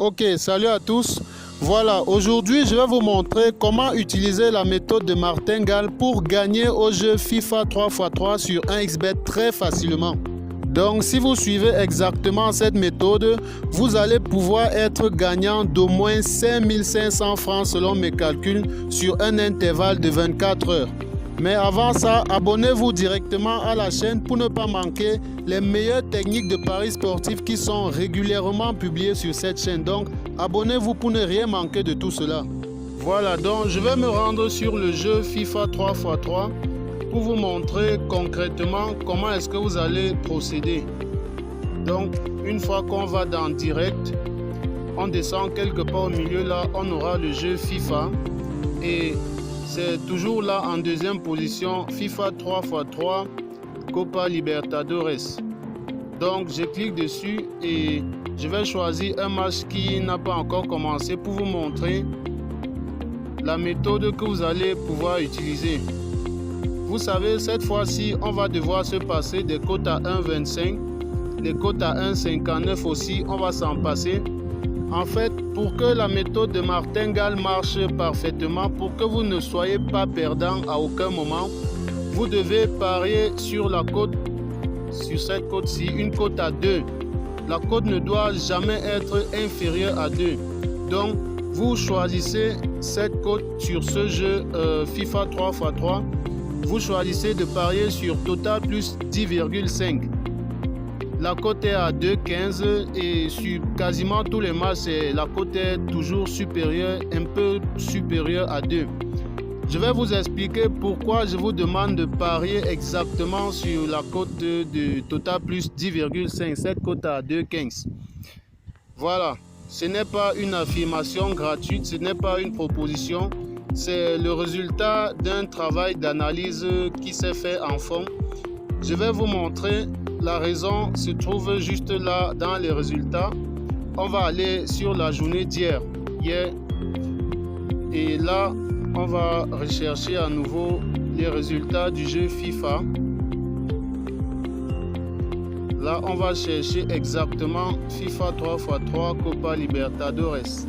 Ok, salut à tous. Voilà, aujourd'hui je vais vous montrer comment utiliser la méthode de martingale pour gagner au jeu FIFA 3x3 sur 1xBet très facilement. Donc si vous suivez exactement cette méthode, vous allez pouvoir être gagnant d'au moins 5500 francs selon mes calculs sur un intervalle de 24 heures. Mais avant ça, abonnez-vous directement à la chaîne pour ne pas manquer les meilleures techniques de paris sportifs qui sont régulièrement publiées sur cette chaîne. Donc, abonnez-vous pour ne rien manquer de tout cela. Voilà, donc je vais me rendre sur le jeu FIFA 3x3 pour vous montrer concrètement comment est-ce que vous allez procéder. Donc, une fois qu'on va dans direct, on descend quelque part au milieu là, on aura le jeu FIFA et c'est toujours là en deuxième position, FIFA 3x3 Copa Libertadores. Donc je clique dessus et je vais choisir un match qui n'a pas encore commencé pour vous montrer la méthode que vous allez pouvoir utiliser. Vous savez, cette fois-ci, on va devoir se passer des cotes à 1,25, les cotes à 1,59 aussi, on va s'en passer. En fait, pour que la méthode de martingale marche parfaitement, pour que vous ne soyez pas perdant à aucun moment, vous devez parier sur la cote, sur cette cote-ci, une cote à 2. La cote ne doit jamais être inférieure à 2. Donc, vous choisissez cette cote sur ce jeu FIFA 3x3. Vous choisissez de parier sur Total plus 10,5. La cote est à 2,15 et sur quasiment tous les matchs, la cote est toujours supérieure, un peu supérieure à 2. Je vais vous expliquer pourquoi je vous demande de parier exactement sur la cote de Total plus 10,5, cette cote à 2,15. Voilà, ce n'est pas une affirmation gratuite, ce n'est pas une proposition, c'est le résultat d'un travail d'analyse qui s'est fait en fond. Je vais vous montrer. La raison se trouve juste là dans les résultats. On va aller sur la journée d'hier. Et là, on va rechercher à nouveau les résultats du jeu FIFA. Là, on va chercher exactement FIFA 3x3 Copa Libertadores.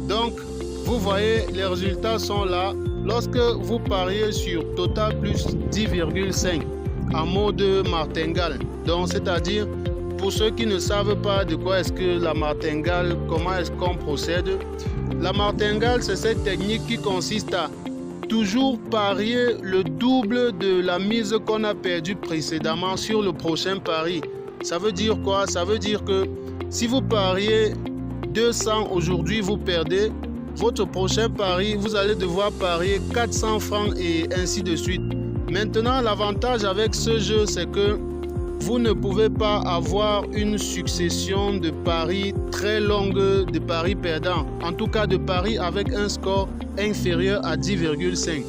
Donc, vous voyez, les résultats sont là. Lorsque vous pariez sur Total plus 10,5 en mode martingale, donc c'est-à-dire pour ceux qui ne savent pas de quoi est-ce que la martingale, comment est-ce qu'on procède, la martingale c'est cette technique qui consiste à toujours parier le double de la mise qu'on a perdue précédemment sur le prochain pari. Ça veut dire quoi? Ça veut dire que si vous pariez 200 aujourd'hui, vous perdez, votre prochain pari, vous allez devoir parier 400 francs et ainsi de suite. Maintenant, l'avantage avec ce jeu, c'est que vous ne pouvez pas avoir une succession de paris très longue, de paris perdants. En tout cas, de paris avec un score inférieur à 10,5.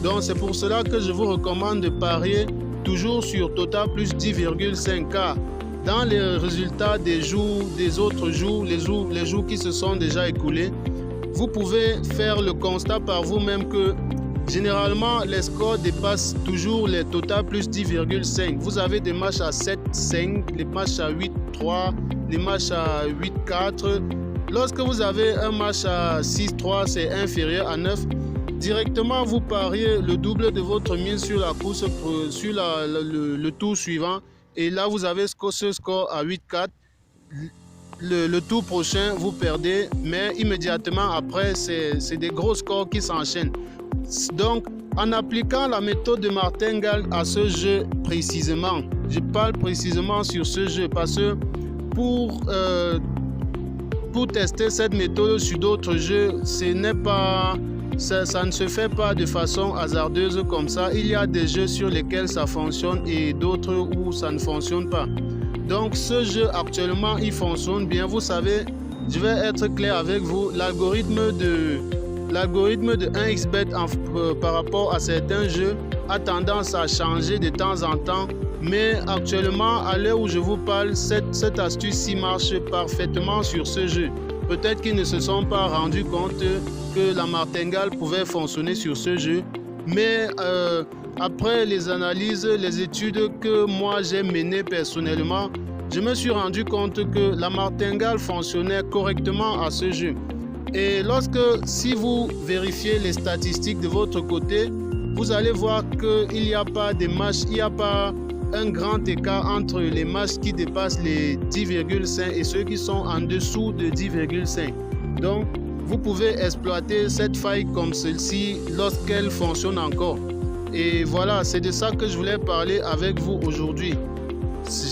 Donc, c'est pour cela que je vous recommande de parier toujours sur Total plus 10,5 car dans les résultats des jours, des autres jours, les jours qui se sont déjà écoulés, vous pouvez faire le constat par vous-même que généralement, les scores dépassent toujours les Total plus 10,5. Vous avez des matchs à 7,5, les matchs à 8,3, les matchs à 8,4. Lorsque vous avez un match à 6,3, c'est inférieur à 9. Directement, vous pariez le double de votre mise sur la course, sur le tour suivant. Et là, vous avez ce score à 8,4. Le tour prochain, vous perdez, mais immédiatement après, c'est des gros scores qui s'enchaînent. Donc, en appliquant la méthode de martingale à ce jeu précisément, je parle précisément sur ce jeu parce que pour tester cette méthode sur d'autres jeux, ça ne se fait pas de façon hasardeuse comme ça. Il y a des jeux sur lesquels ça fonctionne et d'autres où ça ne fonctionne pas. Donc, ce jeu actuellement, il fonctionne bien. Vous savez, je vais être clair avec vous, l'algorithme de 1xBet par rapport à certains jeux a tendance à changer de temps en temps, mais actuellement, à l'heure où je vous parle, cette astuce-ci marche parfaitement sur ce jeu. Peut-être qu'ils ne se sont pas rendus compte que la martingale pouvait fonctionner sur ce jeu, mais après les analyses, les études que moi j'ai menées personnellement, je me suis rendu compte que la martingale fonctionnait correctement à ce jeu. Et si vous vérifiez les statistiques de votre côté, vous allez voir qu'il n'y a pas de matchs, il n'y a pas un grand écart entre les matchs qui dépassent les 10,5 et ceux qui sont en dessous de 10,5. Donc, vous pouvez exploiter cette faille comme celle-ci lorsqu'elle fonctionne encore. Et voilà, c'est de ça que je voulais parler avec vous aujourd'hui.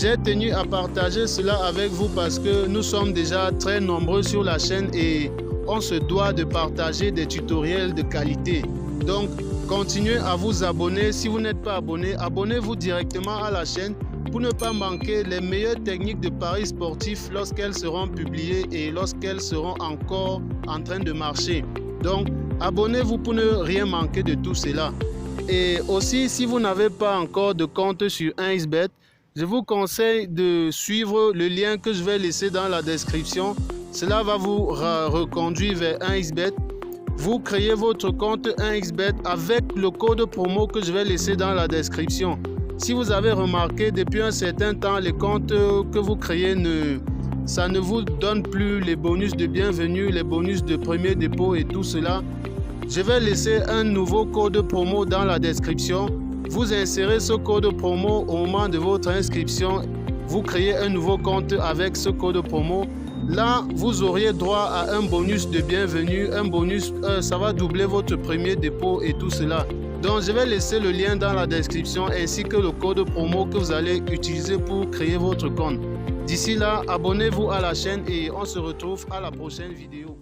J'ai tenu à partager cela avec vous parce que nous sommes déjà très nombreux sur la chaîne et on se doit de partager des tutoriels de qualité. Donc, continuez à vous abonner. Si vous n'êtes pas abonné, abonnez-vous directement à la chaîne pour ne pas manquer les meilleures techniques de paris sportifs lorsqu'elles seront publiées et lorsqu'elles seront encore en train de marcher. Donc, abonnez-vous pour ne rien manquer de tout cela. Et aussi, si vous n'avez pas encore de compte sur 1xBet, je vous conseille de suivre le lien que je vais laisser dans la description. Cela va vous reconduire vers 1xBet. Vous créez votre compte 1xBet avec le code promo que je vais laisser dans la description. Si vous avez remarqué, depuis un certain temps, les comptes que vous créez, ça ne vous donne plus les bonus de bienvenue, les bonus de premier dépôt et tout cela. Je vais laisser un nouveau code promo dans la description. Vous insérez ce code promo au moment de votre inscription. Vous créez un nouveau compte avec ce code promo. Là, vous auriez droit à un bonus de bienvenue, un bonus, ça va doubler votre premier dépôt et tout cela. Donc, je vais laisser le lien dans la description ainsi que le code promo que vous allez utiliser pour créer votre compte. D'ici là, abonnez-vous à la chaîne et on se retrouve à la prochaine vidéo.